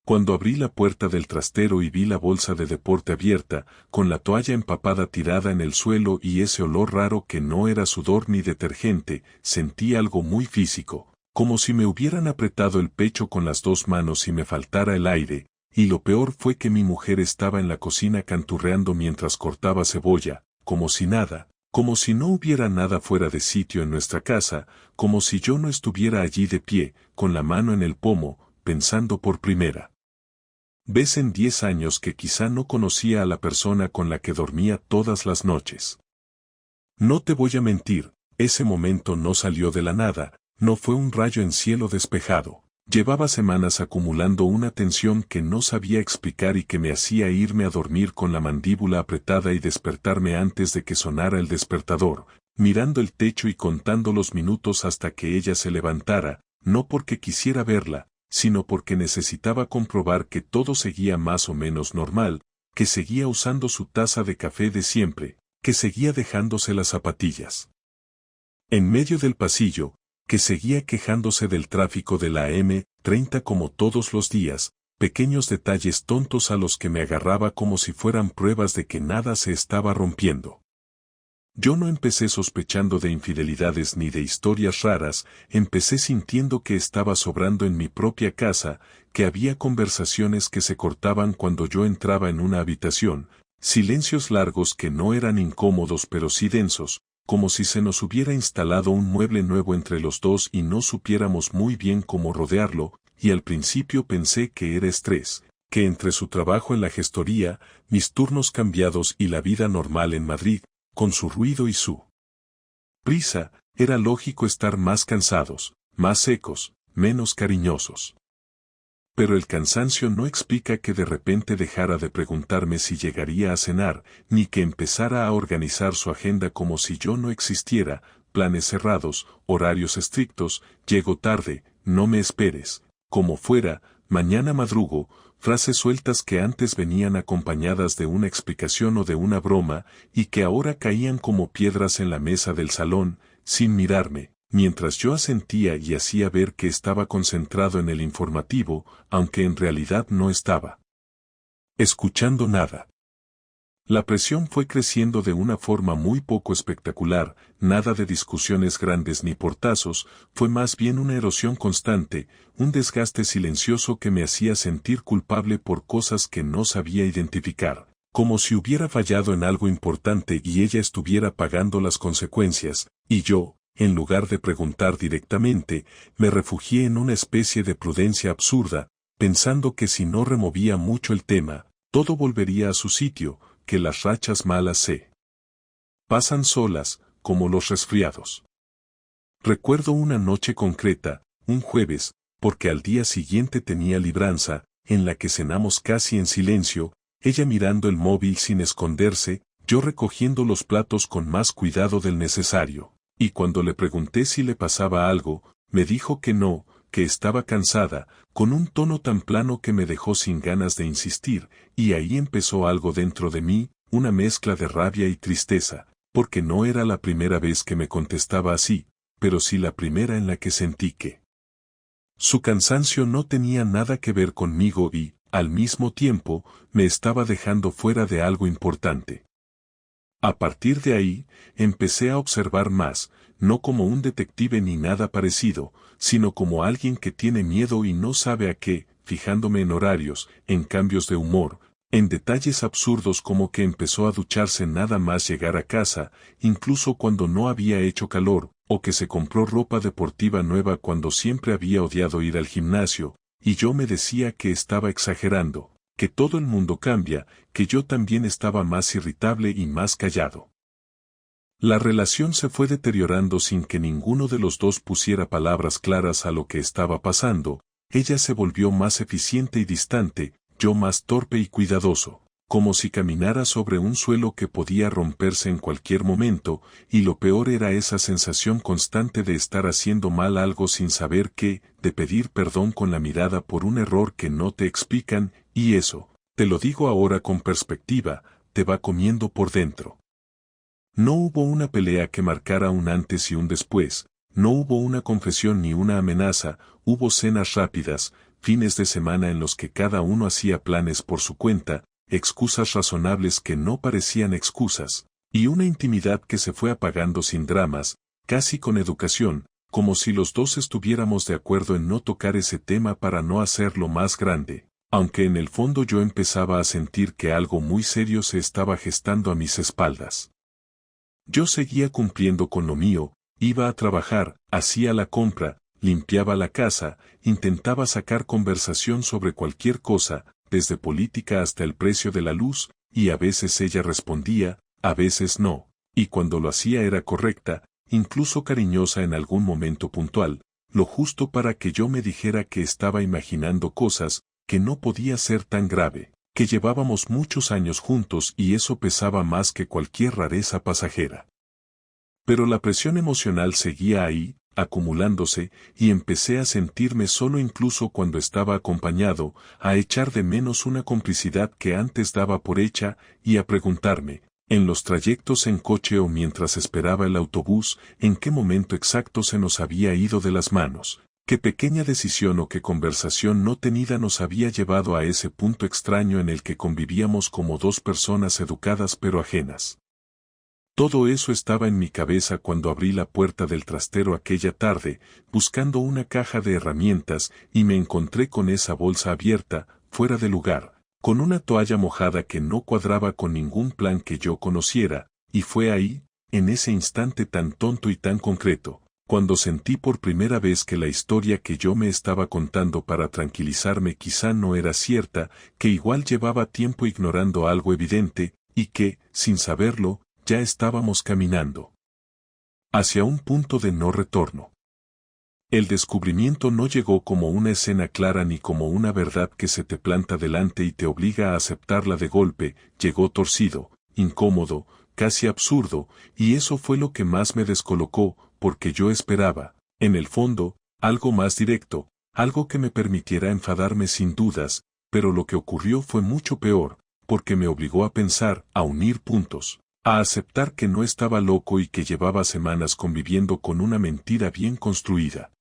Cuando abrí la puerta del trastero y vi la bolsa de deporte abierta, con la toalla empapada tirada en el suelo y ese olor raro que no era sudor ni detergente, sentí algo muy físico, como si me hubieran apretado el pecho con las dos manos y me faltara el aire, y lo peor fue que mi mujer estaba en la cocina canturreando mientras cortaba cebolla, como si nada, como si no hubiera nada fuera de sitio en nuestra casa, como si yo no estuviera allí de pie, con la mano en el pomo, pensando por primera vez en 10 años que quizá no conocía a la persona con la que dormía todas las noches. No te voy a mentir, ese momento no salió de la nada, no fue un rayo en cielo despejado. Llevaba semanas acumulando una tensión que no sabía explicar y que me hacía irme a dormir con la mandíbula apretada y despertarme antes de que sonara el despertador, mirando el techo y contando los minutos hasta que ella se levantara, no porque quisiera verla, sino porque necesitaba comprobar que todo seguía más o menos normal, que seguía usando su taza de café de siempre, que seguía dejándose las zapatillas en medio del pasillo, que seguía quejándose del tráfico de la M30 como todos los días, pequeños detalles tontos a los que me agarraba como si fueran pruebas de que nada se estaba rompiendo. Yo no empecé sospechando de infidelidades ni de historias raras, empecé sintiendo que estaba sobrando en mi propia casa, que había conversaciones que se cortaban cuando yo entraba en una habitación, silencios largos que no eran incómodos pero sí densos, como si se nos hubiera instalado un mueble nuevo entre los dos y no supiéramos muy bien cómo rodearlo, y al principio pensé que era estrés, que entre su trabajo en la gestoría, mis turnos cambiados y la vida normal en Madrid, con su ruido y su prisa, era lógico estar más cansados, más secos, menos cariñosos. Pero el cansancio no explica que de repente dejara de preguntarme si llegaría a cenar, ni que empezara a organizar su agenda como si yo no existiera, planes cerrados, horarios estrictos, llego tarde, no me esperes, como fuera, mañana madrugo, frases sueltas que antes venían acompañadas de una explicación o de una broma, y que ahora caían como piedras en la mesa del salón, sin mirarme, mientras yo asentía y hacía ver que estaba concentrado en el informativo, aunque en realidad no estaba escuchando nada. La presión fue creciendo de una forma muy poco espectacular, nada de discusiones grandes ni portazos, fue más bien una erosión constante, un desgaste silencioso que me hacía sentir culpable por cosas que no sabía identificar, como si hubiera fallado en algo importante y ella estuviera pagando las consecuencias, y yo, en lugar de preguntar directamente, me refugié en una especie de prudencia absurda, pensando que si no removía mucho el tema, todo volvería a su sitio, que las rachas malas se pasan solas, como los resfriados. Recuerdo una noche concreta, un jueves, porque al día siguiente tenía libranza, en la que cenamos casi en silencio, ella mirando el móvil sin esconderse, yo recogiendo los platos con más cuidado del necesario, y cuando le pregunté si le pasaba algo, me dijo que no, que estaba cansada, con un tono tan plano que me dejó sin ganas de insistir, y ahí empezó algo dentro de mí, una mezcla de rabia y tristeza, porque no era la primera vez que me contestaba así, pero sí la primera en la que sentí que su cansancio no tenía nada que ver conmigo y, al mismo tiempo, me estaba dejando fuera de algo importante. A partir de ahí, empecé a observar más, no como un detective ni nada parecido, sino como alguien que tiene miedo y no sabe a qué, fijándome en horarios, en cambios de humor, en detalles absurdos como que empezó a ducharse nada más llegar a casa, incluso cuando no había hecho calor, o que se compró ropa deportiva nueva cuando siempre había odiado ir al gimnasio, y yo me decía que estaba exagerando, que todo el mundo cambia, que yo también estaba más irritable y más callado. La relación se fue deteriorando sin que ninguno de los dos pusiera palabras claras a lo que estaba pasando, ella se volvió más eficiente y distante, yo más torpe y cuidadoso, como si caminara sobre un suelo que podía romperse en cualquier momento, y lo peor era esa sensación constante de estar haciendo mal algo sin saber qué, de pedir perdón con la mirada por un error que no te explican, y eso, te lo digo ahora con perspectiva, te va comiendo por dentro. No hubo una pelea que marcara un antes y un después, no hubo una confesión ni una amenaza, hubo cenas rápidas, fines de semana en los que cada uno hacía planes por su cuenta, excusas razonables que no parecían excusas, y una intimidad que se fue apagando sin dramas, casi con educación, como si los dos estuviéramos de acuerdo en no tocar ese tema para no hacerlo más grande, aunque en el fondo yo empezaba a sentir que algo muy serio se estaba gestando a mis espaldas. Yo seguía cumpliendo con lo mío, iba a trabajar, hacía la compra, limpiaba la casa, intentaba sacar conversación sobre cualquier cosa, desde política hasta el precio de la luz, y a veces ella respondía, a veces no, y cuando lo hacía era correcta, incluso cariñosa en algún momento puntual, lo justo para que yo me dijera que estaba imaginando cosas, que no podía ser tan grave, que llevábamos muchos años juntos y eso pesaba más que cualquier rareza pasajera. Pero la presión emocional seguía ahí, acumulándose, y empecé a sentirme solo incluso cuando estaba acompañado, a echar de menos una complicidad que antes daba por hecha, y a preguntarme, en los trayectos en coche o mientras esperaba el autobús, en qué momento exacto se nos había ido de las manos, qué pequeña decisión o qué conversación no tenida nos había llevado a ese punto extraño en el que convivíamos como dos personas educadas pero ajenas. Todo eso estaba en mi cabeza cuando abrí la puerta del trastero aquella tarde, buscando una caja de herramientas, y me encontré con esa bolsa abierta, fuera de lugar, con una toalla mojada que no cuadraba con ningún plan que yo conociera, y fue ahí, en ese instante tan tonto y tan concreto, cuando sentí por primera vez que la historia que yo me estaba contando para tranquilizarme quizá no era cierta, que igual llevaba tiempo ignorando algo evidente, y que, sin saberlo, ya estábamos caminando hacia un punto de no retorno. El descubrimiento no llegó como una escena clara ni como una verdad que se te planta delante y te obliga a aceptarla de golpe, llegó torcido, incómodo, casi absurdo, y eso fue lo que más me descolocó, porque yo esperaba, en el fondo, algo más directo, algo que me permitiera enfadarme sin dudas, pero lo que ocurrió fue mucho peor, porque me obligó a pensar, a unir puntos. A aceptar que no estaba loco y que llevaba semanas conviviendo con una mentira bien construida.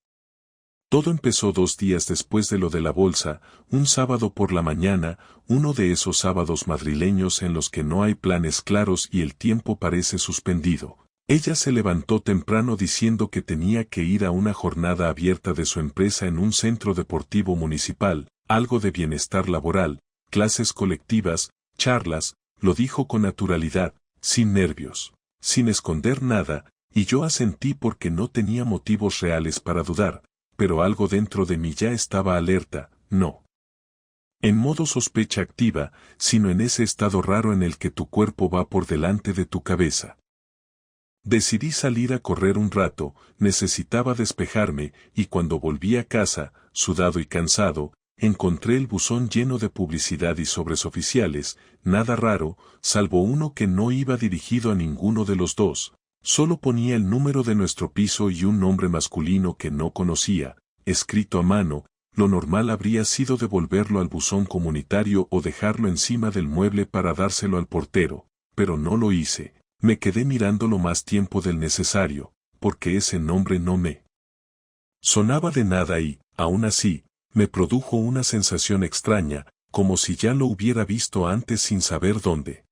Todo empezó 2 días después de lo de la bolsa, un sábado por la mañana, uno de esos sábados madrileños en los que no hay planes claros y el tiempo parece suspendido. Ella se levantó temprano diciendo que tenía que ir a una jornada abierta de su empresa en un centro deportivo municipal, algo de bienestar laboral, clases colectivas, charlas, lo dijo con naturalidad, sin nervios, sin esconder nada, y yo asentí porque no tenía motivos reales para dudar, pero algo dentro de mí ya estaba alerta, no. En modo sospecha activa, sino en ese estado raro en el que tu cuerpo va por delante de tu cabeza. Decidí salir a correr un rato, necesitaba despejarme, y cuando volví a casa, sudado y cansado, encontré el buzón lleno de publicidad y sobres oficiales, nada raro, salvo uno que no iba dirigido a ninguno de los dos, solo ponía el número de nuestro piso y un nombre masculino que no conocía, escrito a mano. Lo normal habría sido devolverlo al buzón comunitario o dejarlo encima del mueble para dárselo al portero, pero no lo hice, me quedé mirándolo más tiempo del necesario, porque ese nombre no me sonaba de nada y, aún así, me produjo una sensación extraña, como si ya lo hubiera visto antes sin saber dónde.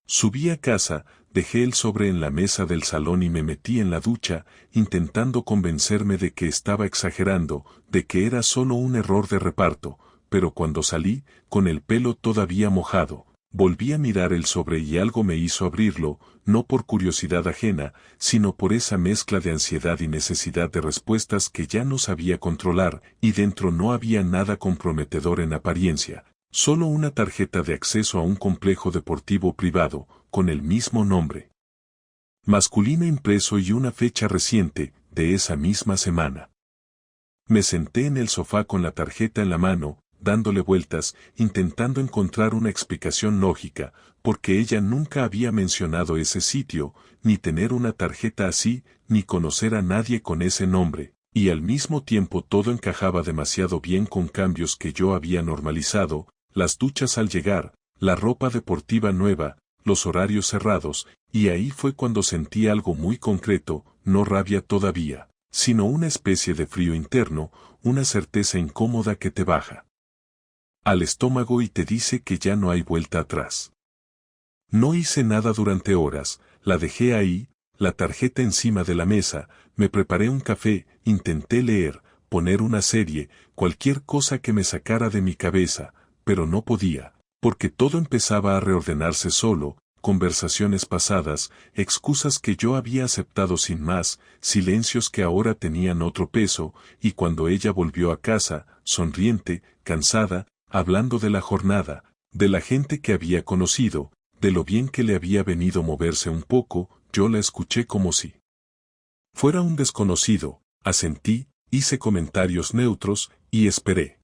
Subí a casa, dejé el sobre en la mesa del salón y me metí en la ducha, intentando convencerme de que estaba exagerando, de que era solo un error de reparto, pero cuando salí, con el pelo todavía mojado, volví a mirar el sobre y algo me hizo abrirlo, no por curiosidad ajena, sino por esa mezcla de ansiedad y necesidad de respuestas que ya no sabía controlar, y dentro no había nada comprometedor en apariencia, solo una tarjeta de acceso a un complejo deportivo privado, con el mismo nombre masculino impreso y una fecha reciente, de esa misma semana. Me senté en el sofá con la tarjeta en la mano, dándole vueltas, intentando encontrar una explicación lógica, porque ella nunca había mencionado ese sitio, ni tener una tarjeta así, ni conocer a nadie con ese nombre, y al mismo tiempo todo encajaba demasiado bien con cambios que yo había normalizado, las duchas al llegar, la ropa deportiva nueva, los horarios cerrados, y ahí fue cuando sentí algo muy concreto, no rabia todavía, sino una especie de frío interno, una certeza incómoda que te baja al estómago y te dice que ya no hay vuelta atrás. No hice nada durante horas, la dejé ahí, la tarjeta encima de la mesa, me preparé un café, intenté leer, poner una serie, cualquier cosa que me sacara de mi cabeza, pero no podía, porque todo empezaba a reordenarse solo, conversaciones pasadas, excusas que yo había aceptado sin más, silencios que ahora tenían otro peso, y cuando ella volvió a casa, sonriente, cansada, hablando de la jornada, de la gente que había conocido, de lo bien que le había venido moverse un poco, yo la escuché como si fuera un desconocido, asentí, hice comentarios neutros, y esperé.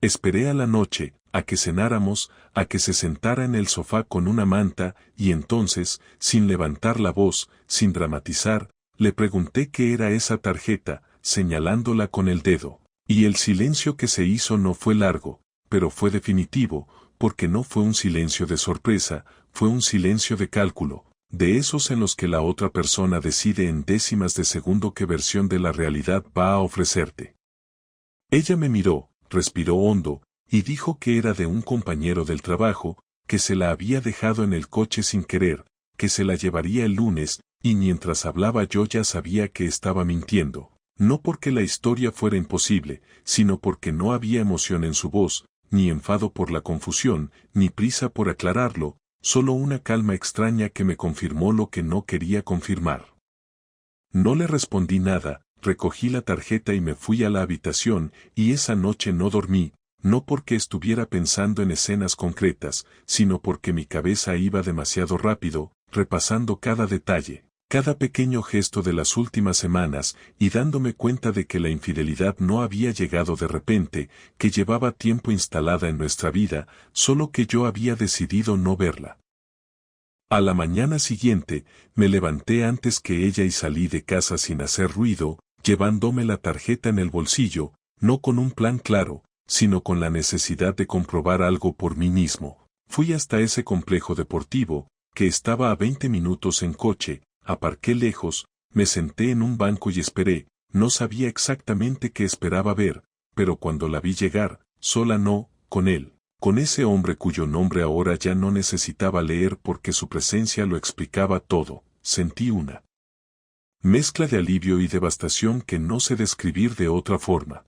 Esperé a la noche, a que cenáramos, a que se sentara en el sofá con una manta, y entonces, sin levantar la voz, sin dramatizar, le pregunté qué era esa tarjeta, señalándola con el dedo. Y el silencio que se hizo no fue largo, pero fue definitivo, porque no fue un silencio de sorpresa, fue un silencio de cálculo, de esos en los que la otra persona decide en décimas de segundo qué versión de la realidad va a ofrecerte. Ella me miró, respiró hondo, y dijo que era de un compañero del trabajo, que se la había dejado en el coche sin querer, que se la llevaría el lunes, y mientras hablaba yo ya sabía que estaba mintiendo, no porque la historia fuera imposible, sino porque no había emoción en su voz, ni enfado por la confusión, ni prisa por aclararlo, solo una calma extraña que me confirmó lo que no quería confirmar. No le respondí nada, recogí la tarjeta y me fui a la habitación, y esa noche no dormí, no porque estuviera pensando en escenas concretas, sino porque mi cabeza iba demasiado rápido, repasando cada detalle, cada pequeño gesto de las últimas semanas, y dándome cuenta de que la infidelidad no había llegado de repente, que llevaba tiempo instalada en nuestra vida, solo que yo había decidido no verla. A la mañana siguiente, me levanté antes que ella y salí de casa sin hacer ruido, llevándome la tarjeta en el bolsillo, no con un plan claro, sino con la necesidad de comprobar algo por mí mismo. Fui hasta ese complejo deportivo, que estaba a 20 minutos en coche, aparqué lejos, me senté en un banco y esperé, no sabía exactamente qué esperaba ver, pero cuando la vi llegar, sola no, con él, con ese hombre cuyo nombre ahora ya no necesitaba leer porque su presencia lo explicaba todo, sentí una mezcla de alivio y devastación que no sé describir de otra forma.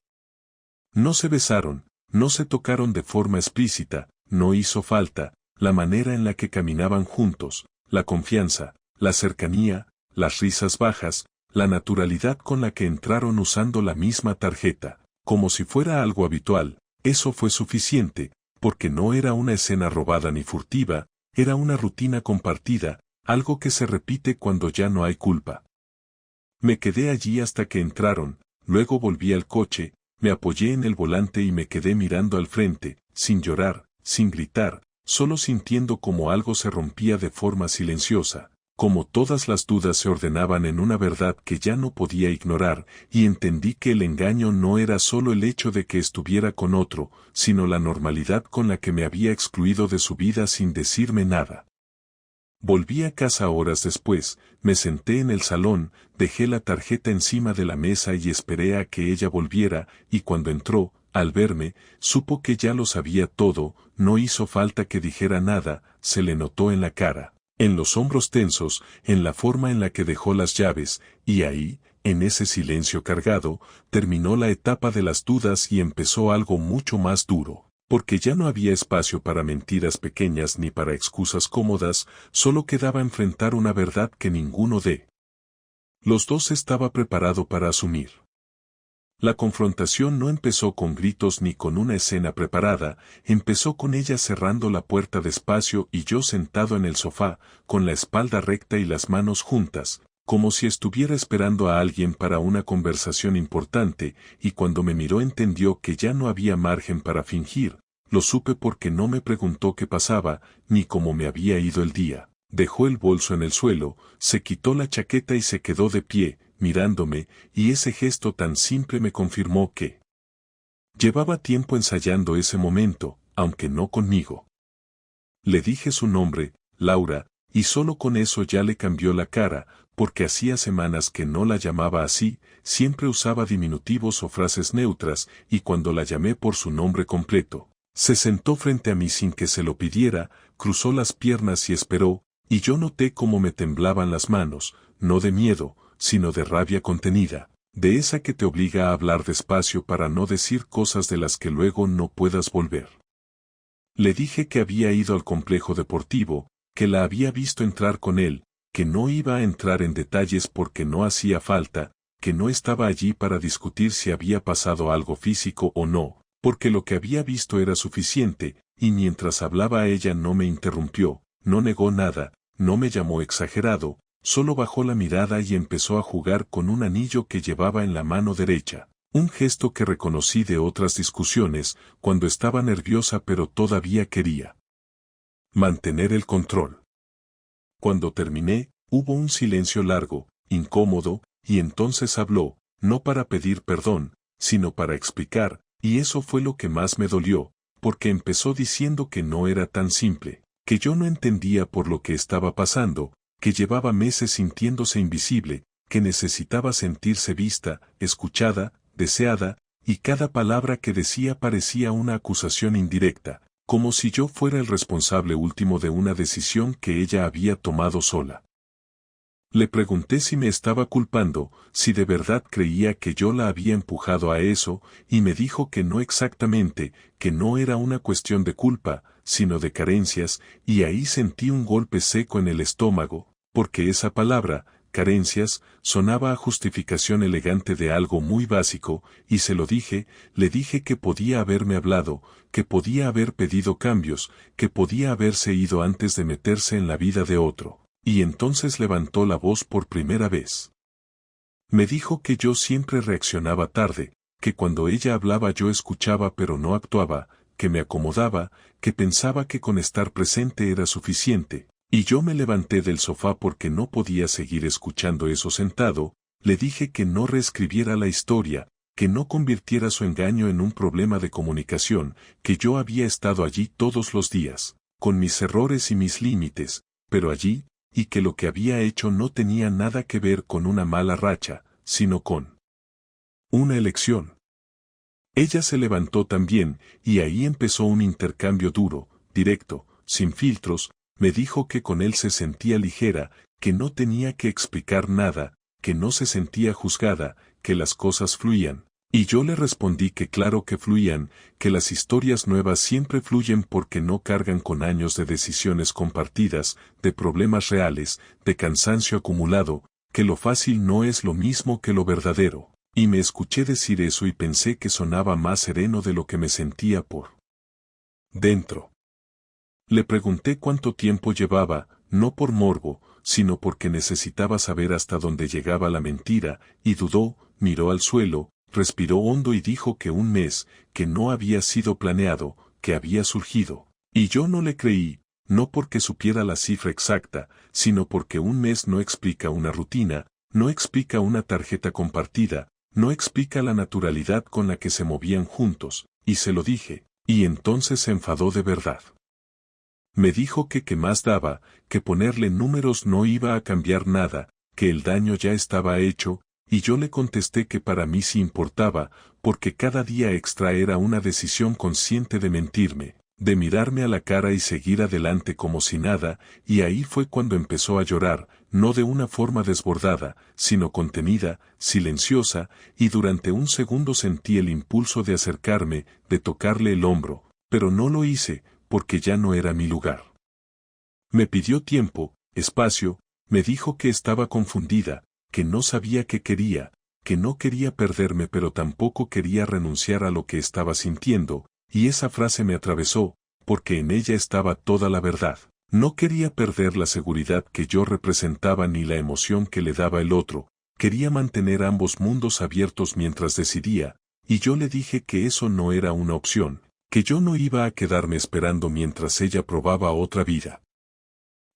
No se besaron, no se tocaron de forma explícita, no hizo falta, la manera en la que caminaban juntos, la confianza, la cercanía, las risas bajas, la naturalidad con la que entraron usando la misma tarjeta, como si fuera algo habitual, eso fue suficiente, porque no era una escena robada ni furtiva, era una rutina compartida, algo que se repite cuando ya no hay culpa. Me quedé allí hasta que entraron, luego volví al coche, me apoyé en el volante y me quedé mirando al frente, sin llorar, sin gritar, solo sintiendo como algo se rompía de forma silenciosa, como todas las dudas se ordenaban en una verdad que ya no podía ignorar, y entendí que el engaño no era solo el hecho de que estuviera con otro, sino la normalidad con la que me había excluido de su vida sin decirme nada. Volví a casa horas después, me senté en el salón, dejé la tarjeta encima de la mesa y esperé a que ella volviera, y cuando entró, al verme, supo que ya lo sabía todo, no hizo falta que dijera nada, se le notó en la cara, en los hombros tensos, en la forma en la que dejó las llaves, y ahí, en ese silencio cargado, terminó la etapa de las dudas y empezó algo mucho más duro. Porque ya no había espacio para mentiras pequeñas ni para excusas cómodas, solo quedaba enfrentar una verdad que ninguno de los dos estaba preparado para asumir. La confrontación no empezó con gritos ni con una escena preparada, empezó con ella cerrando la puerta despacio y yo sentado en el sofá, con la espalda recta y las manos juntas, como si estuviera esperando a alguien para una conversación importante, y cuando me miró entendió que ya no había margen para fingir, lo supe porque no me preguntó qué pasaba, ni cómo me había ido el día. Dejó el bolso en el suelo, se quitó la chaqueta y se quedó de pie, mirándome, y ese gesto tan simple me confirmó que llevaba tiempo ensayando ese momento, aunque no conmigo. Le dije su nombre, Laura, y solo con eso ya le cambió la cara, porque hacía semanas que no la llamaba así, siempre usaba diminutivos o frases neutras, y cuando la llamé por su nombre completo, se sentó frente a mí sin que se lo pidiera, cruzó las piernas y esperó, y yo noté cómo me temblaban las manos, no de miedo, sino de rabia contenida, de esa que te obliga a hablar despacio para no decir cosas de las que luego no puedas volver. Le dije que había ido al complejo deportivo, que la había visto entrar con él, que no iba a entrar en detalles porque no hacía falta, que no estaba allí para discutir si había pasado algo físico o no, porque lo que había visto era suficiente, y mientras hablaba ella no me interrumpió, no negó nada, no me llamó exagerado, solo bajó la mirada y empezó a jugar con un anillo que llevaba en la mano derecha, un gesto que reconocí de otras discusiones, cuando estaba nerviosa pero todavía quería mantener el control. Cuando terminé, hubo un silencio largo, incómodo, y entonces habló, no para pedir perdón, sino para explicar, y eso fue lo que más me dolió, porque empezó diciendo que no era tan simple, que yo no entendía por lo que estaba pasando, que llevaba meses sintiéndose invisible, que necesitaba sentirse vista, escuchada, deseada, y cada palabra que decía parecía una acusación indirecta, como si yo fuera el responsable último de una decisión que ella había tomado sola. Le pregunté si me estaba culpando, si de verdad creía que yo la había empujado a eso, y me dijo que no exactamente, que no era una cuestión de culpa, sino de carencias, y ahí sentí un golpe seco en el estómago, porque esa palabra, carencias, sonaba a justificación elegante de algo muy básico, y se lo dije, le dije que podía haberme hablado, que podía haber pedido cambios, que podía haberse ido antes de meterse en la vida de otro. Y entonces levantó la voz por primera vez. Me dijo que yo siempre reaccionaba tarde, que cuando ella hablaba yo escuchaba pero no actuaba, que me acomodaba, que pensaba que con estar presente era suficiente, y yo me levanté del sofá porque no podía seguir escuchando eso sentado, le dije que no reescribiera la historia, que no convirtiera su engaño en un problema de comunicación, que yo había estado allí todos los días, con mis errores y mis límites, pero allí, y que lo que había hecho no tenía nada que ver con una mala racha, sino con una elección. Ella se levantó también, y ahí empezó un intercambio duro, directo, sin filtros, me dijo que con él se sentía ligera, que no tenía que explicar nada, que no se sentía juzgada, que las cosas fluían. Y yo le respondí que claro que fluían, que las historias nuevas siempre fluyen porque no cargan con años de decisiones compartidas, de problemas reales, de cansancio acumulado, que lo fácil no es lo mismo que lo verdadero. Y me escuché decir eso y pensé que sonaba más sereno de lo que me sentía por dentro. Le pregunté cuánto tiempo llevaba, no por morbo, sino porque necesitaba saber hasta dónde llegaba la mentira, y dudó, miró al suelo, respiró hondo y dijo que un mes, que no había sido planeado, que había surgido. Y yo no le creí, no porque supiera la cifra exacta, sino porque un mes no explica una rutina, no explica una tarjeta compartida, no explica la naturalidad con la que se movían juntos, y se lo dije, y entonces se enfadó de verdad. Me dijo que qué más daba, que ponerle números no iba a cambiar nada, que el daño ya estaba hecho, y yo le contesté que para mí sí importaba, porque cada día extra era una decisión consciente de mentirme, de mirarme a la cara y seguir adelante como si nada, y ahí fue cuando empezó a llorar, no de una forma desbordada, sino contenida, silenciosa, y durante un segundo sentí el impulso de acercarme, de tocarle el hombro, pero no lo hice, porque ya no era mi lugar. Me pidió tiempo, espacio, me dijo que estaba confundida, que no sabía qué quería, que no quería perderme pero tampoco quería renunciar a lo que estaba sintiendo, y esa frase me atravesó, porque en ella estaba toda la verdad. No quería perder la seguridad que yo representaba ni la emoción que le daba el otro, quería mantener ambos mundos abiertos mientras decidía, y yo le dije que eso no era una opción, que yo no iba a quedarme esperando mientras ella probaba otra vida.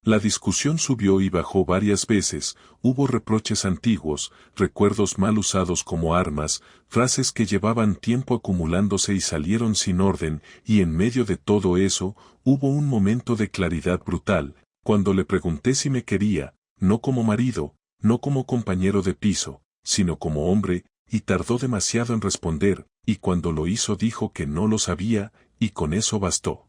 La discusión subió y bajó varias veces, hubo reproches antiguos, recuerdos mal usados como armas, frases que llevaban tiempo acumulándose y salieron sin orden, y en medio de todo eso, hubo un momento de claridad brutal, cuando le pregunté si me quería, no como marido, no como compañero de piso, sino como hombre, y tardó demasiado en responder, y cuando lo hizo dijo que no lo sabía, y con eso bastó.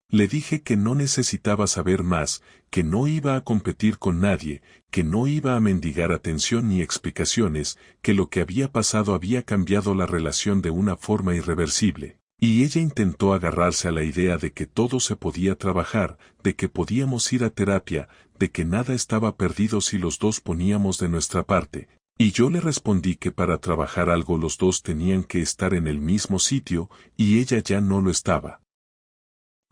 Le dije que no necesitaba saber más, que no iba a competir con nadie, que no iba a mendigar atención ni explicaciones, que lo que había pasado había cambiado la relación de una forma irreversible. Y ella intentó agarrarse a la idea de que todo se podía trabajar, de que podíamos ir a terapia, de que nada estaba perdido si los dos poníamos de nuestra parte. Y yo le respondí que para trabajar algo los dos tenían que estar en el mismo sitio, y ella ya no lo estaba.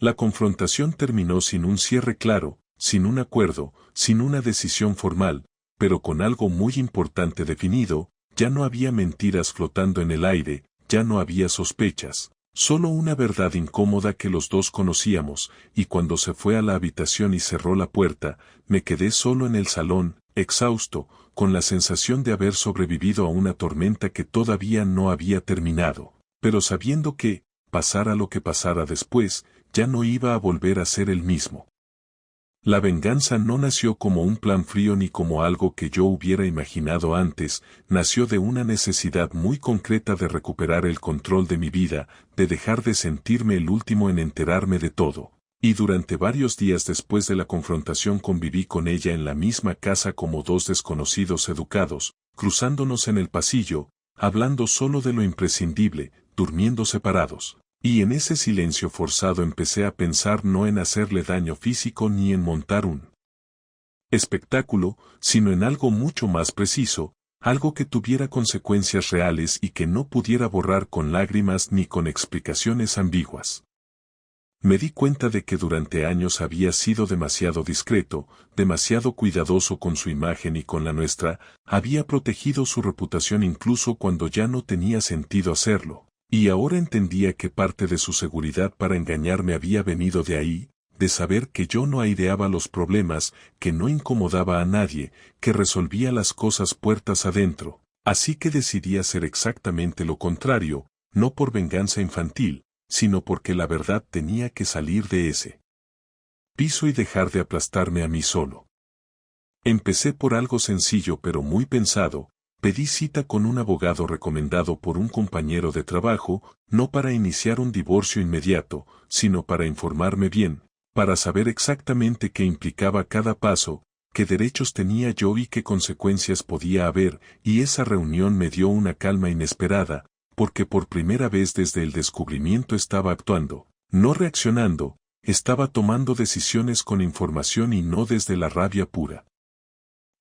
La confrontación terminó sin un cierre claro, sin un acuerdo, sin una decisión formal, pero con algo muy importante definido. Ya no había mentiras flotando en el aire, ya no había sospechas, solo una verdad incómoda que los dos conocíamos, y cuando se fue a la habitación y cerró la puerta, me quedé solo en el salón, exhausto, con la sensación de haber sobrevivido a una tormenta que todavía no había terminado, pero sabiendo que, pasara lo que pasara después, ya no iba a volver a ser el mismo. La venganza no nació como un plan frío ni como algo que yo hubiera imaginado antes, nació de una necesidad muy concreta de recuperar el control de mi vida, de dejar de sentirme el último en enterarme de todo. Y durante varios días después de la confrontación conviví con ella en la misma casa como dos desconocidos educados, cruzándonos en el pasillo, hablando solo de lo imprescindible, durmiendo separados. Y en ese silencio forzado empecé a pensar no en hacerle daño físico ni en montar un espectáculo, sino en algo mucho más preciso, algo que tuviera consecuencias reales y que no pudiera borrar con lágrimas ni con explicaciones ambiguas. Me di cuenta de que durante años había sido demasiado discreto, demasiado cuidadoso con su imagen y con la nuestra, había protegido su reputación incluso cuando ya no tenía sentido hacerlo. Y ahora entendía que parte de su seguridad para engañarme había venido de ahí, de saber que yo no aireaba los problemas, que no incomodaba a nadie, que resolvía las cosas puertas adentro. Así que decidí hacer exactamente lo contrario, no por venganza infantil, sino porque la verdad tenía que salir de ese piso y dejar de aplastarme a mí solo. Empecé por algo sencillo pero muy pensado. Pedí cita con un abogado recomendado por un compañero de trabajo, no para iniciar un divorcio inmediato, sino para informarme bien, para saber exactamente qué implicaba cada paso, qué derechos tenía yo y qué consecuencias podía haber, y esa reunión me dio una calma inesperada, porque por primera vez desde el descubrimiento estaba actuando, no reaccionando, estaba tomando decisiones con información y no desde la rabia pura.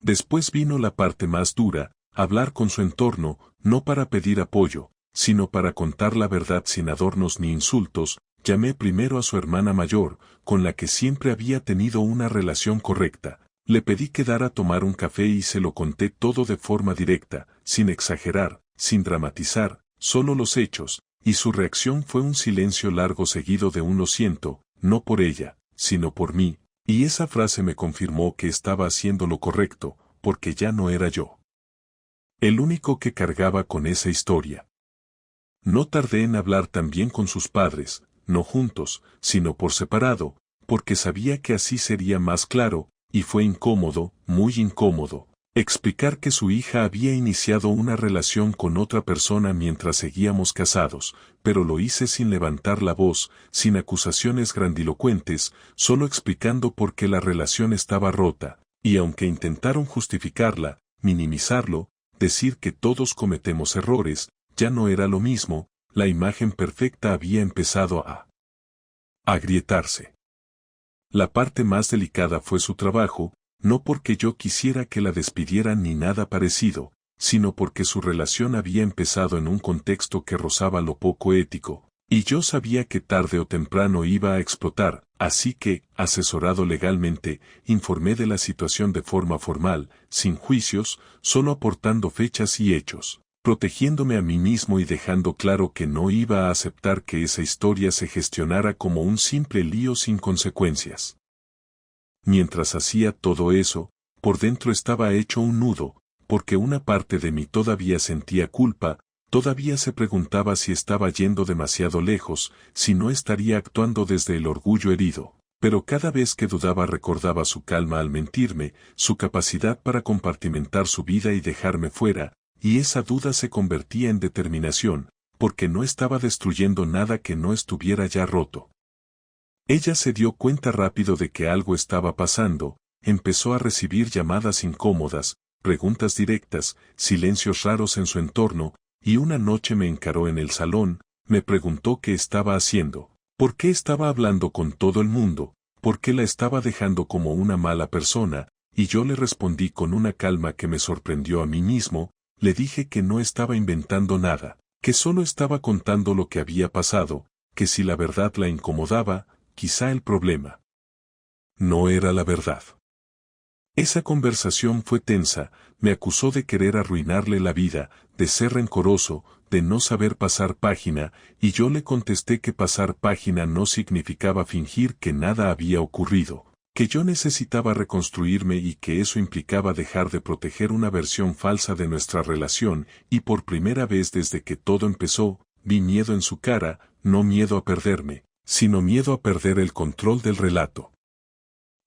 Después vino la parte más dura, hablar con su entorno, no para pedir apoyo, sino para contar la verdad sin adornos ni insultos. Llamé primero a su hermana mayor, con la que siempre había tenido una relación correcta. Le pedí que dara a tomar un café y se lo conté todo de forma directa, sin exagerar, sin dramatizar, solo los hechos, y su reacción fue un silencio largo seguido de un lo siento, no por ella, sino por mí, y esa frase me confirmó que estaba haciendo lo correcto, porque ya no era yo el único que cargaba con esa historia. No tardé en hablar también con sus padres, no juntos, sino por separado, porque sabía que así sería más claro, y fue incómodo, muy incómodo, explicar que su hija había iniciado una relación con otra persona mientras seguíamos casados, pero lo hice sin levantar la voz, sin acusaciones grandilocuentes, solo explicando por qué la relación estaba rota, y aunque intentaron justificarla, minimizarlo, decir que todos cometemos errores, ya no era lo mismo, la imagen perfecta había empezado a agrietarse. La parte más delicada fue su trabajo, no porque yo quisiera que la despidieran ni nada parecido, sino porque su relación había empezado en un contexto que rozaba lo poco ético, y yo sabía que tarde o temprano iba a explotar, así que, asesorado legalmente, informé de la situación de forma formal, sin juicios, solo aportando fechas y hechos, protegiéndome a mí mismo y dejando claro que no iba a aceptar que esa historia se gestionara como un simple lío sin consecuencias. Mientras hacía todo eso, por dentro estaba hecho un nudo, porque una parte de mí todavía sentía culpa, todavía se preguntaba si estaba yendo demasiado lejos, si no estaría actuando desde el orgullo herido. pero cada vez que dudaba recordaba su calma al mentirme, su capacidad para compartimentar su vida y dejarme fuera, y esa duda se convertía en determinación, porque no estaba destruyendo nada que no estuviera ya roto. Ella se dio cuenta rápido de que algo estaba pasando, empezó a recibir llamadas incómodas, preguntas directas, silencios raros en su entorno, y una noche me encaró en el salón, me preguntó qué estaba haciendo, por qué estaba hablando con todo el mundo, por qué la estaba dejando como una mala persona, y yo le respondí con una calma que me sorprendió a mí mismo, le dije que no estaba inventando nada, que solo estaba contando lo que había pasado, que si la verdad la incomodaba, quizá el problema no era la verdad. Esa conversación fue tensa, me acusó de querer arruinarle la vida, de ser rencoroso, de no saber pasar página, y yo le contesté que pasar página no significaba fingir que nada había ocurrido, que yo necesitaba reconstruirme y que eso implicaba dejar de proteger una versión falsa de nuestra relación, y por primera vez desde que todo empezó, vi miedo en su cara, no miedo a perderme, sino miedo a perder el control del relato.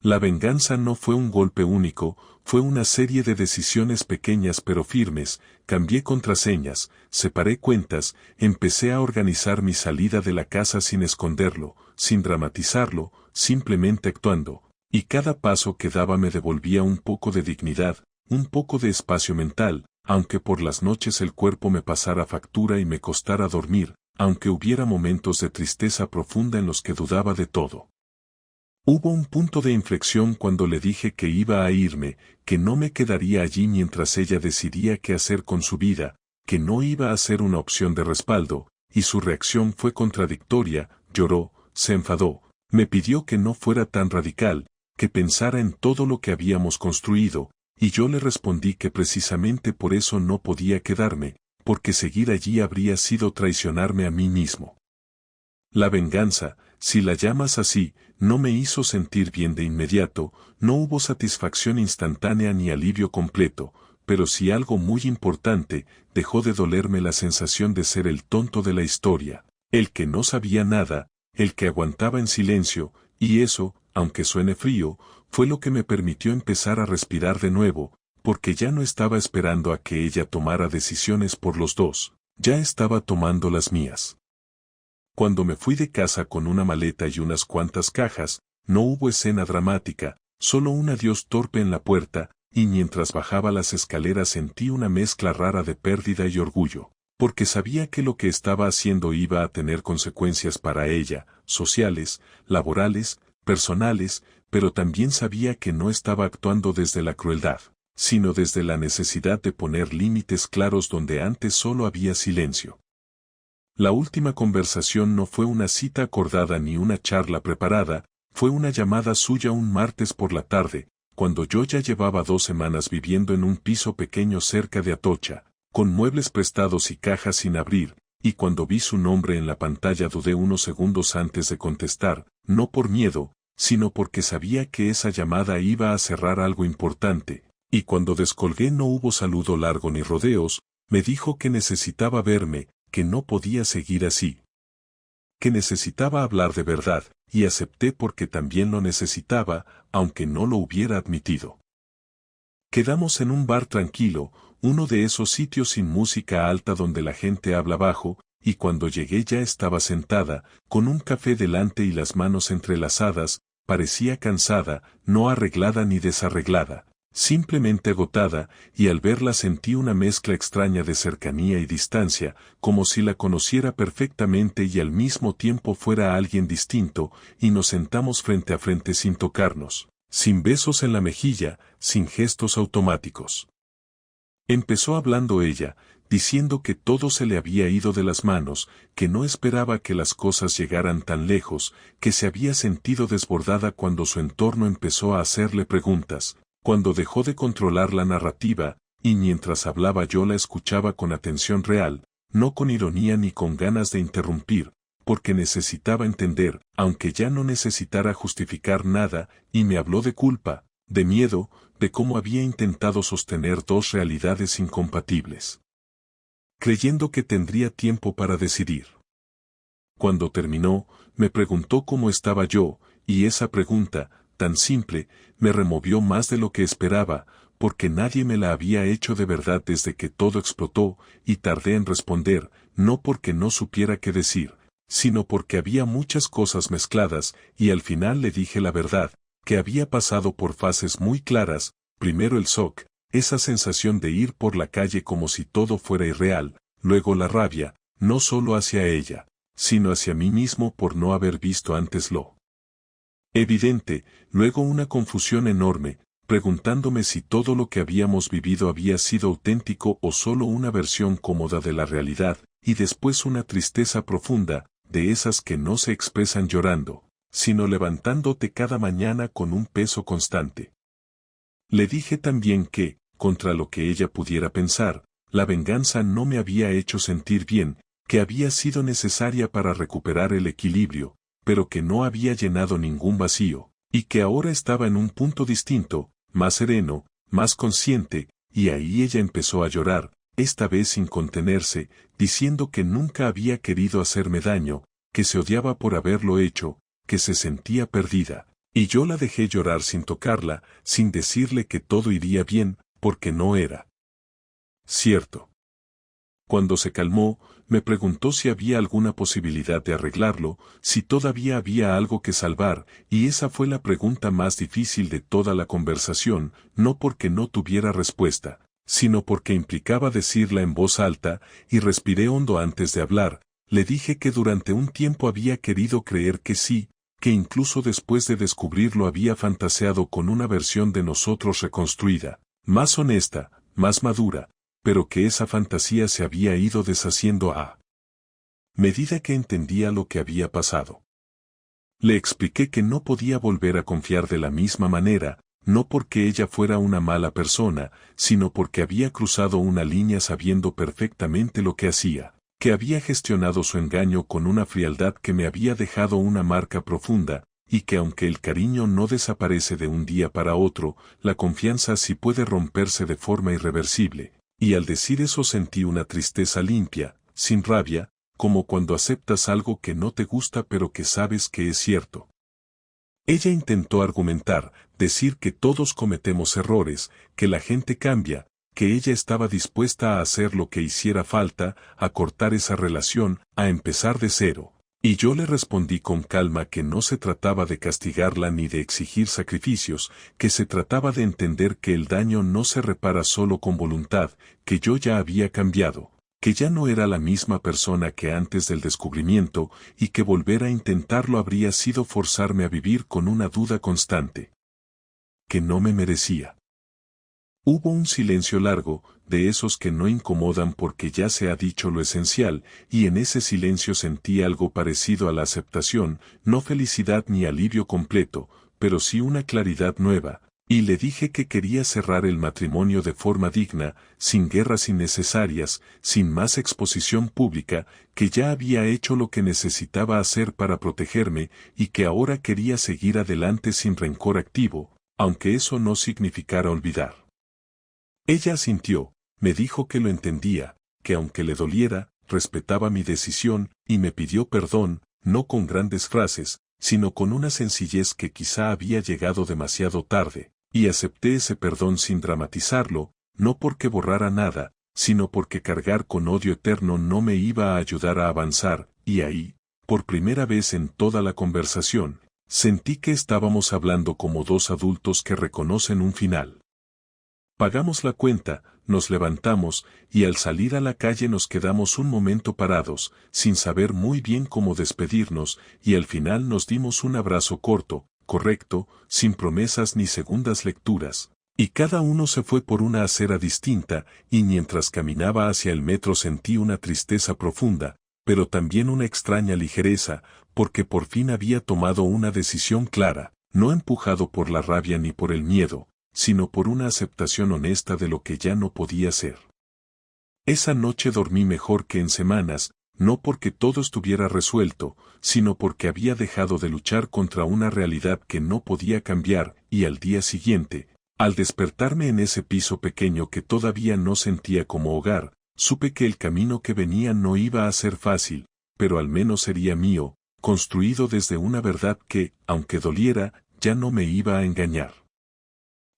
La venganza no fue un golpe único, fue una serie de decisiones pequeñas pero firmes, cambié contraseñas, separé cuentas, empecé a organizar mi salida de la casa sin esconderlo, sin dramatizarlo, simplemente actuando, y cada paso que daba me devolvía un poco de dignidad, un poco de espacio mental, aunque por las noches el cuerpo me pasara factura y me costara dormir, aunque hubiera momentos de tristeza profunda en los que dudaba de todo. Hubo un punto de inflexión cuando le dije que iba a irme, que no me quedaría allí mientras ella decidía qué hacer con su vida, que no iba a ser una opción de respaldo, y su reacción fue contradictoria, lloró, se enfadó, me pidió que no fuera tan radical, que pensara en todo lo que habíamos construido, y yo le respondí que precisamente por eso no podía quedarme, porque seguir allí habría sido traicionarme a mí mismo. La venganza, si la llamas así, no me hizo sentir bien de inmediato, no hubo satisfacción instantánea ni alivio completo, pero sí algo muy importante, dejó de dolerme la sensación de ser el tonto de la historia, el que no sabía nada, el que aguantaba en silencio, y eso, aunque suene frío, fue lo que me permitió empezar a respirar de nuevo, porque ya no estaba esperando a que ella tomara decisiones por los dos, ya estaba tomando las mías. Cuando me fui de casa con una maleta y unas cuantas cajas, no hubo escena dramática, solo un adiós torpe en la puerta, y mientras bajaba las escaleras sentí una mezcla rara de pérdida y orgullo, porque sabía que lo que estaba haciendo iba a tener consecuencias para ella, sociales, laborales, personales, pero también sabía que no estaba actuando desde la crueldad, sino desde la necesidad de poner límites claros donde antes solo había silencio. La última conversación no fue una cita acordada ni una charla preparada, fue una llamada suya un martes por la tarde, cuando yo ya llevaba 2 semanas viviendo en un piso pequeño cerca de Atocha, con muebles prestados y cajas sin abrir, y cuando vi su nombre en la pantalla dudé unos segundos antes de contestar, no por miedo, sino porque sabía que esa llamada iba a cerrar algo importante, y cuando descolgué no hubo saludo largo ni rodeos, me dijo que necesitaba verme, que no podía seguir así. Que necesitaba hablar de verdad, y acepté porque también lo necesitaba, aunque no lo hubiera admitido. Quedamos en un bar tranquilo, uno de esos sitios sin música alta donde la gente habla bajo, y cuando llegué ya estaba sentada, con un café delante y las manos entrelazadas, parecía cansada, no arreglada ni desarreglada, simplemente agotada, y al verla sentí una mezcla extraña de cercanía y distancia, como si la conociera perfectamente y al mismo tiempo fuera alguien distinto, y nos sentamos frente a frente sin tocarnos, sin besos en la mejilla, sin gestos automáticos. Empezó hablando ella, diciendo que todo se le había ido de las manos, que no esperaba que las cosas llegaran tan lejos, que se había sentido desbordada cuando su entorno empezó a hacerle preguntas, cuando dejó de controlar la narrativa, y mientras hablaba yo la escuchaba con atención real, no con ironía ni con ganas de interrumpir, porque necesitaba entender, aunque ya no necesitara justificar nada, y me habló de culpa, de miedo, de cómo había intentado sostener 2 realidades incompatibles, creyendo que tendría tiempo para decidir. Cuando terminó, me preguntó cómo estaba yo, Y esa pregunta, tan simple, me removió más de lo que esperaba, porque nadie me la había hecho de verdad desde que todo explotó, y tardé en responder, no porque no supiera qué decir, sino porque había muchas cosas mezcladas, y al final le dije la verdad, que había pasado por fases muy claras, primero el shock, esa sensación de ir por la calle como si todo fuera irreal, luego la rabia, no solo hacia ella, sino hacia mí mismo por no haber visto antes lo evidente, luego una confusión enorme, preguntándome si todo lo que habíamos vivido había sido auténtico o solo una versión cómoda de la realidad, y después una tristeza profunda, de esas que no se expresan llorando, sino levantándote cada mañana con un peso constante. Le dije también que, contra lo que ella pudiera pensar, la venganza no me había hecho sentir bien, que había sido necesaria para recuperar el equilibrio, pero que no había llenado ningún vacío, y que ahora estaba en un punto distinto, más sereno, más consciente, y ahí ella empezó a llorar, esta vez sin contenerse, diciendo que nunca había querido hacerme daño, que se odiaba por haberlo hecho, que se sentía perdida. Y yo la dejé llorar sin tocarla, sin decirle que todo iría bien, porque no era cierto. Cuando se calmó, me preguntó si había alguna posibilidad de arreglarlo, si todavía había algo que salvar, y esa fue la pregunta más difícil de toda la conversación, no porque no tuviera respuesta, sino porque implicaba decirla en voz alta, y respiré hondo antes de hablar. Le dije que durante un tiempo había querido creer que sí, que incluso después de descubrirlo había fantaseado con una versión de nosotros reconstruida, más honesta, más madura, pero que esa fantasía se había ido deshaciendo a medida que entendía lo que había pasado. Le expliqué que no podía volver a confiar de la misma manera, no porque ella fuera una mala persona, sino porque había cruzado una línea sabiendo perfectamente lo que hacía, que había gestionado su engaño con una frialdad que me había dejado una marca profunda, y que aunque el cariño no desaparece de un día para otro, la confianza sí puede romperse de forma irreversible. Y al decir eso sentí una tristeza limpia, sin rabia, como cuando aceptas algo que no te gusta pero que sabes que es cierto. Ella intentó argumentar, decir que todos cometemos errores, que la gente cambia, que ella estaba dispuesta a hacer lo que hiciera falta, a cortar esa relación, a empezar de cero. Y yo le respondí con calma que no se trataba de castigarla ni de exigir sacrificios, que se trataba de entender que el daño no se repara solo con voluntad, que yo ya había cambiado, que ya no era la misma persona que antes del descubrimiento, y que volver a intentarlo habría sido forzarme a vivir con una duda constante. Que no me merecía. Hubo un silencio largo, de esos que no incomodan porque ya se ha dicho lo esencial, y en ese silencio sentí algo parecido a la aceptación, no felicidad ni alivio completo, pero sí una claridad nueva, y le dije que quería cerrar el matrimonio de forma digna, sin guerras innecesarias, sin más exposición pública, que ya había hecho lo que necesitaba hacer para protegerme, y que ahora quería seguir adelante sin rencor activo, aunque eso no significara olvidar. Ella asintió, me dijo que lo entendía, que aunque le doliera, respetaba mi decisión, y me pidió perdón, no con grandes frases, sino con una sencillez que quizá había llegado demasiado tarde, y acepté ese perdón sin dramatizarlo, no porque borrara nada, sino porque cargar con odio eterno no me iba a ayudar a avanzar, y ahí, por primera vez en toda la conversación, sentí que estábamos hablando como dos adultos que reconocen un final. Pagamos la cuenta, nos levantamos, y al salir a la calle nos quedamos un momento parados, sin saber muy bien cómo despedirnos, y al final nos dimos un abrazo corto, correcto, sin promesas ni segundas lecturas. Y cada uno se fue por una acera distinta, y mientras caminaba hacia el metro sentí una tristeza profunda, pero también una extraña ligereza, porque por fin había tomado una decisión clara, no empujado por la rabia ni por el miedo, sino por una aceptación honesta de lo que ya no podía ser. Esa noche dormí mejor que en semanas, no porque todo estuviera resuelto, sino porque había dejado de luchar contra una realidad que no podía cambiar, y al día siguiente, al despertarme en ese piso pequeño que todavía no sentía como hogar, supe que el camino que venía no iba a ser fácil, pero al menos sería mío, construido desde una verdad que, aunque doliera, ya no me iba a engañar.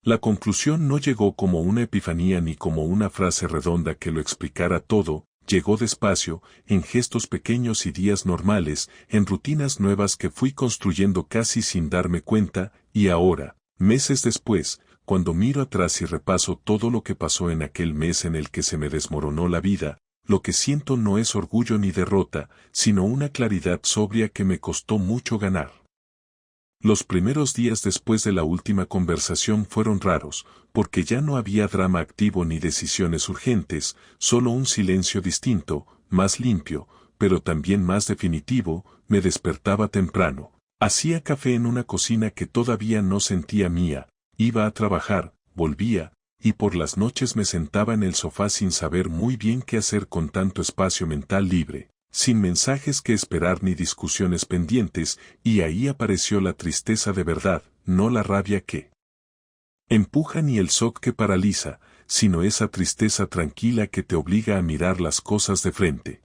La conclusión no llegó como una epifanía ni como una frase redonda que lo explicara todo, llegó despacio, en gestos pequeños y días normales, en rutinas nuevas que fui construyendo casi sin darme cuenta, y ahora, meses después, cuando miro atrás y repaso todo lo que pasó en aquel mes en el que se me desmoronó la vida, lo que siento no es orgullo ni derrota, sino una claridad sobria que me costó mucho ganar. Los primeros días después de la última conversación fueron raros, porque ya no había drama activo ni decisiones urgentes, solo un silencio distinto, más limpio, pero también más definitivo. Me despertaba temprano. Hacía café en una cocina que todavía no sentía mía, iba a trabajar, volvía, y por las noches me sentaba en el sofá sin saber muy bien qué hacer con tanto espacio mental libre, sin mensajes que esperar ni discusiones pendientes, y ahí apareció la tristeza de verdad, no la rabia que empuja ni el shock que paraliza, sino esa tristeza tranquila que te obliga a mirar las cosas de frente.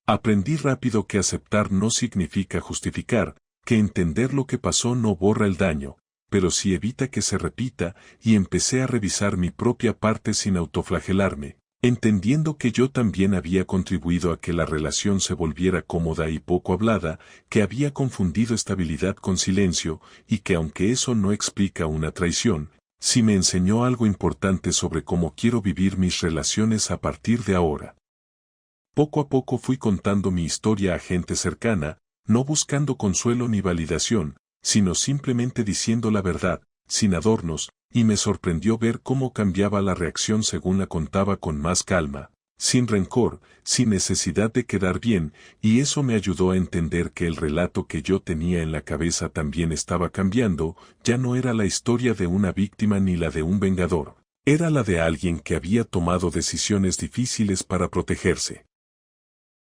Aprendí rápido que aceptar no significa justificar, que entender lo que pasó no borra el daño, pero sí evita que se repita, y empecé a revisar mi propia parte sin autoflagelarme, entendiendo que yo también había contribuido a que la relación se volviera cómoda y poco hablada, que había confundido estabilidad con silencio, y que aunque eso no explica una traición, sí me enseñó algo importante sobre cómo quiero vivir mis relaciones a partir de ahora. Poco a poco fui contando mi historia a gente cercana, no buscando consuelo ni validación, sino simplemente diciendo la verdad, sin adornos, y me sorprendió ver cómo cambiaba la reacción según la contaba con más calma, sin rencor, sin necesidad de quedar bien, y eso me ayudó a entender que el relato que yo tenía en la cabeza también estaba cambiando, ya no era la historia de una víctima ni la de un vengador, era la de alguien que había tomado decisiones difíciles para protegerse.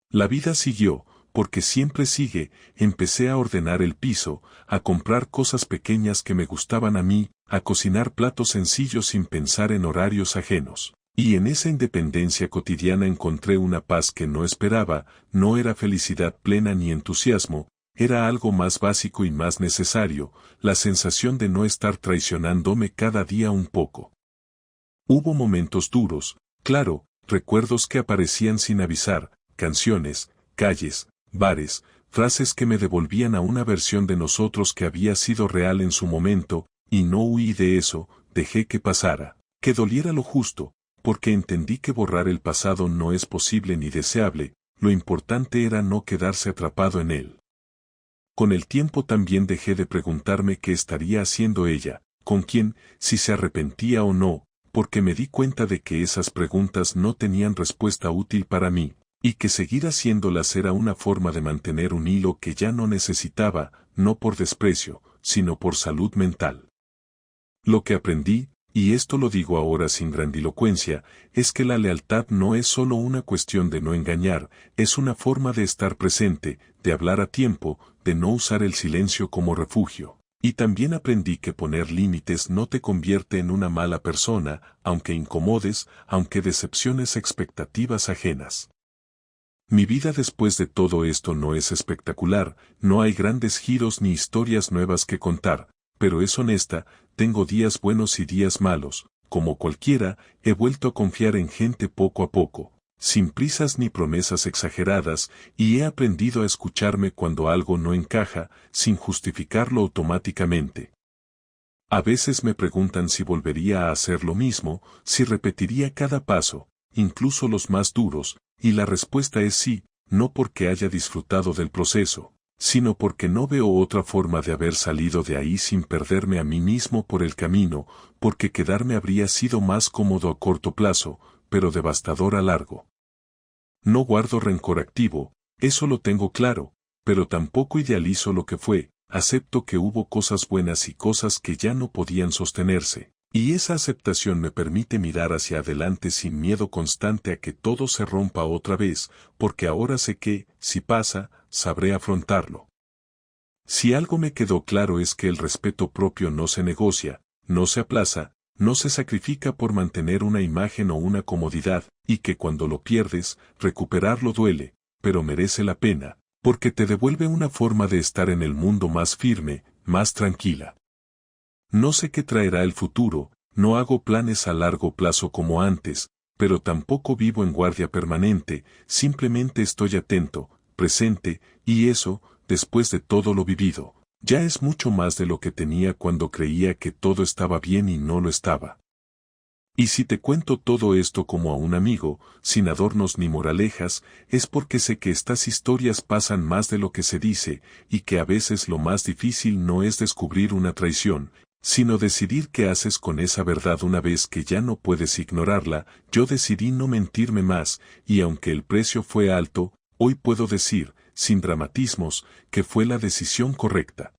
La vida siguió, porque siempre sigue. Empecé a ordenar el piso, a comprar cosas pequeñas que me gustaban a mí, a cocinar platos sencillos sin pensar en horarios ajenos. Y en esa independencia cotidiana encontré una paz que no esperaba, no era felicidad plena ni entusiasmo, era algo más básico y más necesario, la sensación de no estar traicionándome cada día un poco. Hubo momentos duros, claro, recuerdos que aparecían sin avisar, canciones, calles, bares, frases que me devolvían a una versión de nosotros que había sido real en su momento, y no huí de eso, dejé que pasara, que doliera lo justo, porque entendí que borrar el pasado no es posible ni deseable, lo importante era no quedarse atrapado en él. Con el tiempo también dejé de preguntarme qué estaría haciendo ella, con quién, si se arrepentía o no, porque me di cuenta de que esas preguntas no tenían respuesta útil para mí, y que seguir haciéndolas era una forma de mantener un hilo que ya no necesitaba, no por desprecio, sino por salud mental. Lo que aprendí, y esto lo digo ahora sin grandilocuencia, es que la lealtad no es solo una cuestión de no engañar, es una forma de estar presente, de hablar a tiempo, de no usar el silencio como refugio. Y también aprendí que poner límites no te convierte en una mala persona, aunque incomodes, aunque decepciones expectativas ajenas. Mi vida después de todo esto no es espectacular, no hay grandes giros ni historias nuevas que contar, pero es honesta, tengo días buenos y días malos, como cualquiera, he vuelto a confiar en gente poco a poco, sin prisas ni promesas exageradas, y he aprendido a escucharme cuando algo no encaja, sin justificarlo automáticamente. A veces me preguntan si volvería a hacer lo mismo, si repetiría cada paso, incluso los más duros, y la respuesta es sí, no porque haya disfrutado del proceso, sino porque no veo otra forma de haber salido de ahí sin perderme a mí mismo por el camino, porque quedarme habría sido más cómodo a corto plazo, pero devastador a largo. No guardo rencor activo, eso lo tengo claro, pero tampoco idealizo lo que fue, acepto que hubo cosas buenas y cosas que ya no podían sostenerse. Y esa aceptación me permite mirar hacia adelante sin miedo constante a que todo se rompa otra vez, porque ahora sé que, si pasa, sabré afrontarlo. Si algo me quedó claro es que el respeto propio no se negocia, no se aplaza, no se sacrifica por mantener una imagen o una comodidad, y que cuando lo pierdes, recuperarlo duele, pero merece la pena, Porque te devuelve una forma de estar en el mundo más firme, más tranquila. No sé qué traerá el futuro, no hago planes a largo plazo como antes, pero tampoco vivo en guardia permanente, simplemente estoy atento, presente, y eso, después de todo lo vivido, ya es mucho más de lo que tenía cuando creía que todo estaba bien y no lo estaba. Y si te cuento todo esto como a un amigo, sin adornos ni moralejas, es porque sé que estas historias pasan más de lo que se dice, y que a veces lo más difícil no es descubrir una traición, sino decidir qué haces con esa verdad una vez que ya no puedes ignorarla. Yo decidí no mentirme más, y aunque el precio fue alto, hoy puedo decir, sin dramatismos, que fue la decisión correcta.